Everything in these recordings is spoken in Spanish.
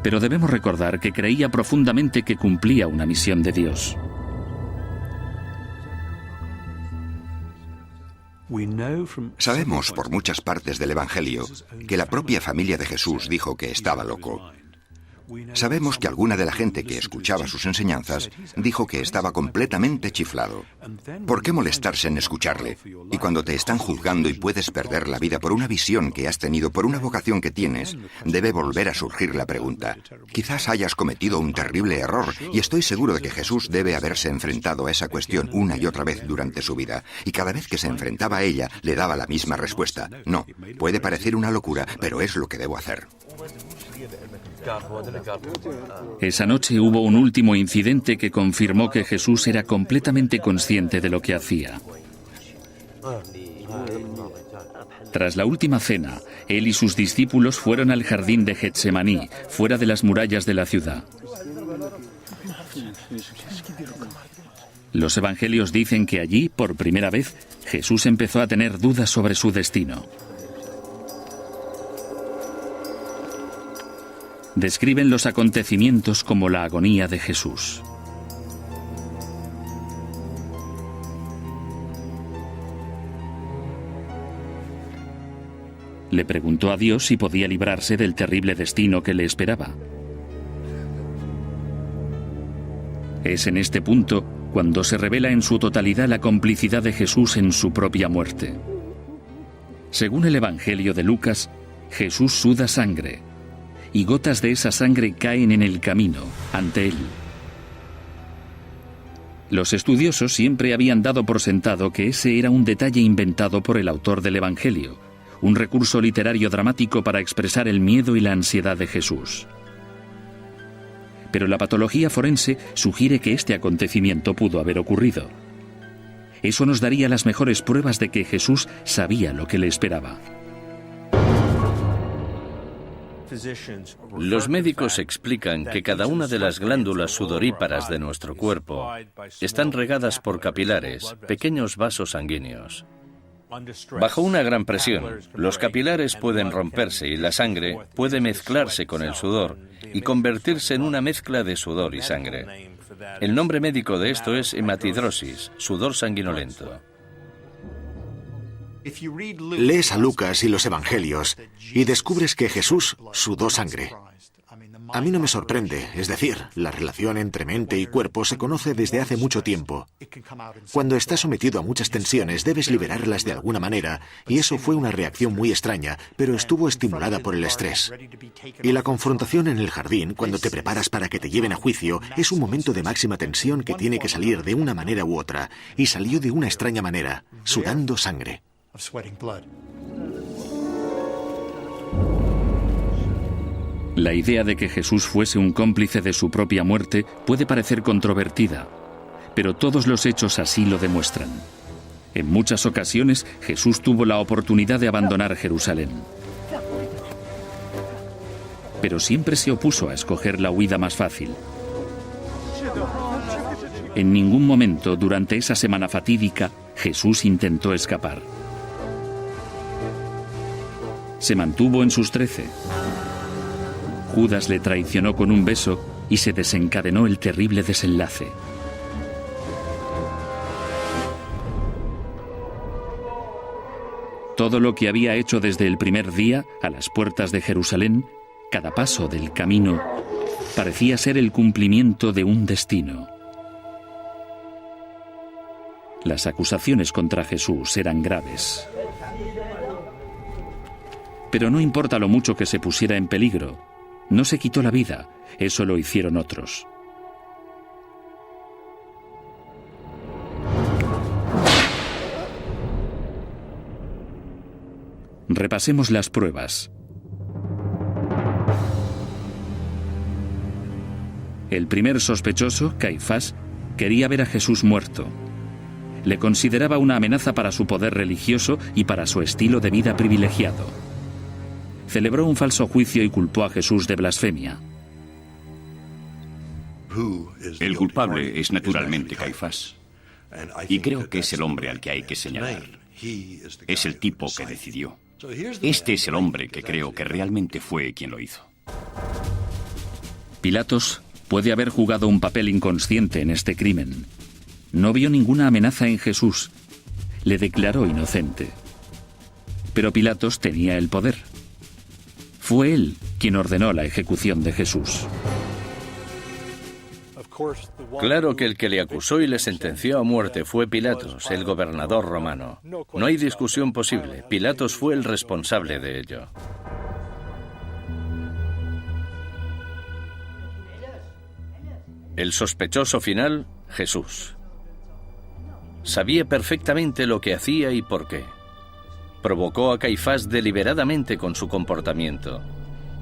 Pero debemos recordar que creía profundamente que cumplía una misión de Dios. Sabemos por muchas partes del Evangelio que la propia familia de Jesús dijo que estaba loco. Sabemos que alguna de la gente que escuchaba sus enseñanzas dijo que estaba completamente chiflado. ¿Por qué molestarse en escucharle? Y cuando te están juzgando y puedes perder la vida por una visión que has tenido, por una vocación que tienes, debe volver a surgir la pregunta. Quizás hayas cometido un terrible error, y estoy seguro de que Jesús debe haberse enfrentado a esa cuestión una y otra vez durante su vida, y cada vez que se enfrentaba a ella, le daba la misma respuesta. No, puede parecer una locura, pero es lo que debo hacer. Esa noche hubo un último incidente que confirmó que Jesús era completamente consciente de lo que hacía. Tras la última cena, él y sus discípulos fueron al jardín de Getsemaní, fuera de las murallas de la ciudad. Los evangelios dicen que allí, por primera vez, Jesús empezó a tener dudas sobre su destino. Describen los acontecimientos como la agonía de Jesús. Le preguntó a Dios si podía librarse del terrible destino que le esperaba. Es en este punto cuando se revela en su totalidad la complicidad de Jesús en su propia muerte. Según el Evangelio de Lucas, Jesús suda sangre, y gotas de esa sangre caen en el camino, ante él. Los estudiosos siempre habían dado por sentado que ese era un detalle inventado por el autor del Evangelio, un recurso literario dramático para expresar el miedo y la ansiedad de Jesús. Pero la patología forense sugiere que este acontecimiento pudo haber ocurrido. Eso nos daría las mejores pruebas de que Jesús sabía lo que le esperaba. Los médicos explican que cada una de las glándulas sudoríparas de nuestro cuerpo están regadas por capilares, pequeños vasos sanguíneos. Bajo una gran presión, los capilares pueden romperse y la sangre puede mezclarse con el sudor y convertirse en una mezcla de sudor y sangre. El nombre médico de esto es hematidrosis, sudor sanguinolento. Lees a Lucas y los Evangelios y descubres que Jesús sudó sangre. A mí no me sorprende, es decir, la relación entre mente y cuerpo se conoce desde hace mucho tiempo. Cuando estás sometido a muchas tensiones, debes liberarlas de alguna manera, y eso fue una reacción muy extraña, pero estuvo estimulada por el estrés. Y la confrontación en el jardín, cuando te preparas para que te lleven a juicio, es un momento de máxima tensión que tiene que salir de una manera u otra, y salió de una extraña manera, sudando sangre. La idea de que Jesús fuese un cómplice de su propia muerte puede parecer controvertida, pero todos los hechos así lo demuestran. En muchas ocasiones, Jesús tuvo la oportunidad de abandonar Jerusalén. Pero siempre se opuso a escoger la huida más fácil. En ningún momento durante esa semana fatídica, Jesús intentó escapar. Se mantuvo en sus 13. Judas le traicionó con un beso y se desencadenó el terrible desenlace. Todo lo que había hecho desde el primer día, a las puertas de Jerusalén, cada paso del camino, parecía ser el cumplimiento de un destino. Las acusaciones contra Jesús eran graves. Pero no importa lo mucho que se pusiera en peligro, no se quitó la vida, eso lo hicieron otros. Repasemos las pruebas. El primer sospechoso, Caifás, quería ver a Jesús muerto. Le consideraba una amenaza para su poder religioso y para su estilo de vida privilegiado. Celebró un falso juicio y culpó a Jesús de blasfemia. El culpable es naturalmente Caifás. Y creo que es el hombre al que hay que señalar. Es el tipo que decidió. Este es el hombre que creo que realmente fue quien lo hizo. Pilatos puede haber jugado un papel inconsciente en este crimen. No vio ninguna amenaza en Jesús. Le declaró inocente. Pero Pilatos tenía el poder. Fue él quien ordenó la ejecución de Jesús. Claro que el que le acusó y le sentenció a muerte fue Pilatos, el gobernador romano. No hay discusión posible. Pilatos fue el responsable de ello. El sospechoso final, Jesús. Sabía perfectamente lo que hacía y por qué. Provocó a Caifás deliberadamente con su comportamiento.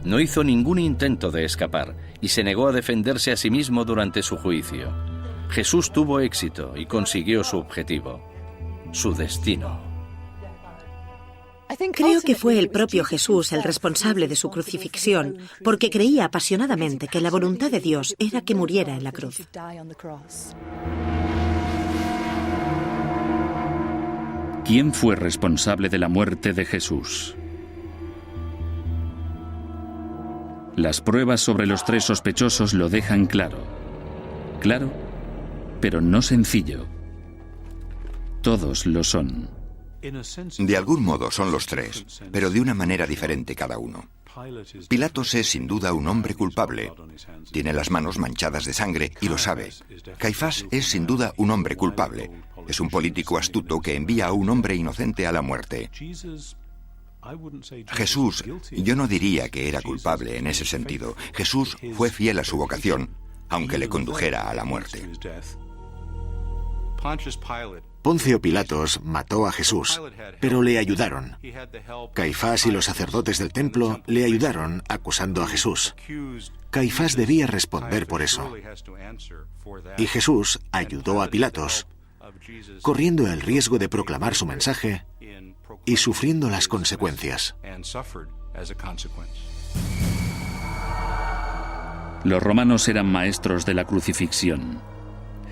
No hizo ningún intento de escapar y se negó a defenderse a sí mismo durante su juicio. Jesús tuvo éxito y consiguió su objetivo, su destino. Creo que fue el propio Jesús el responsable de su crucifixión, porque creía apasionadamente que la voluntad de Dios era que muriera en la cruz. ¿Quién fue responsable de la muerte de Jesús? Las pruebas sobre los tres sospechosos lo dejan claro. Claro, pero no sencillo. Todos lo son. De algún modo son los tres, pero de una manera diferente cada uno. Pilatos es sin duda un hombre culpable. Tiene las manos manchadas de sangre y lo sabe. Caifás es sin duda un hombre culpable. Es un político astuto que envía a un hombre inocente a la muerte. Jesús, yo no diría que era culpable en ese sentido. Jesús fue fiel a su vocación, aunque le condujera a la muerte. Poncio Pilatos mató a Jesús, pero le ayudaron. Caifás y los sacerdotes del templo le ayudaron acusando a Jesús. Caifás debía responder por eso. Y Jesús ayudó a Pilatos, corriendo el riesgo de proclamar su mensaje y sufriendo las consecuencias. Los romanos eran maestros de la crucifixión.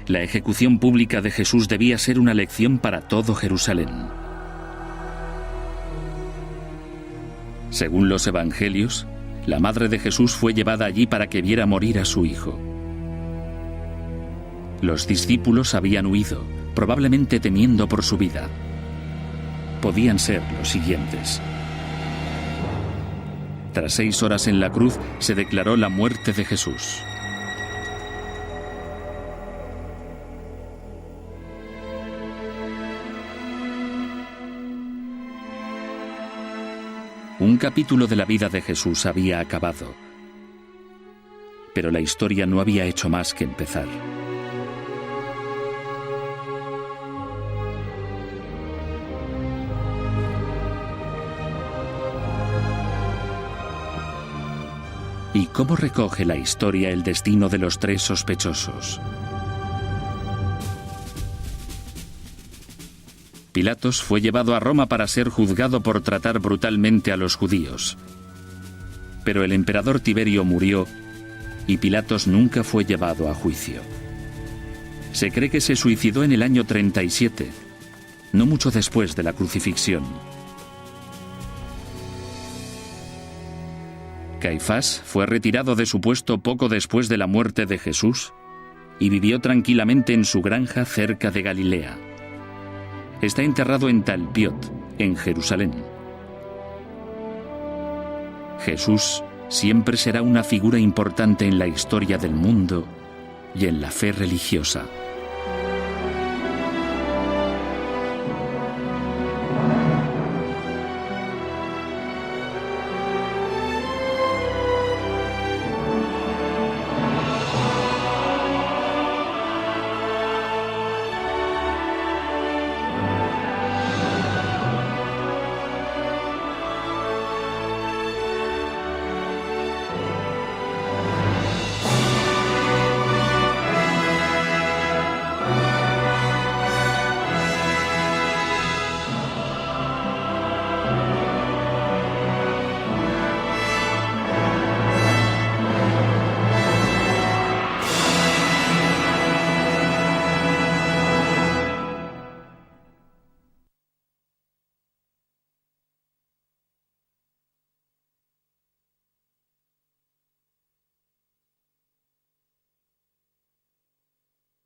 La ejecución pública de Jesús debía ser una lección para todo Jerusalén. Según los evangelios, la madre de Jesús fue llevada allí para que viera morir a su hijo. Los discípulos habían huido, probablemente temiendo por su vida. Podían ser los siguientes. Tras 6 horas en la cruz, se declaró la muerte de Jesús. Un capítulo de la vida de Jesús había acabado, pero la historia no había hecho más que empezar. ¿Y cómo recoge la historia el destino de los tres sospechosos? Pilatos fue llevado a Roma para ser juzgado por tratar brutalmente a los judíos. Pero el emperador Tiberio murió y Pilatos nunca fue llevado a juicio. Se cree que se suicidó en el año 37, no mucho después de la crucifixión. Caifás fue retirado de su puesto poco después de la muerte de Jesús y vivió tranquilamente en su granja cerca de Galilea. Está enterrado en Talpiot, en Jerusalén. Jesús siempre será una figura importante en la historia del mundo y en la fe religiosa.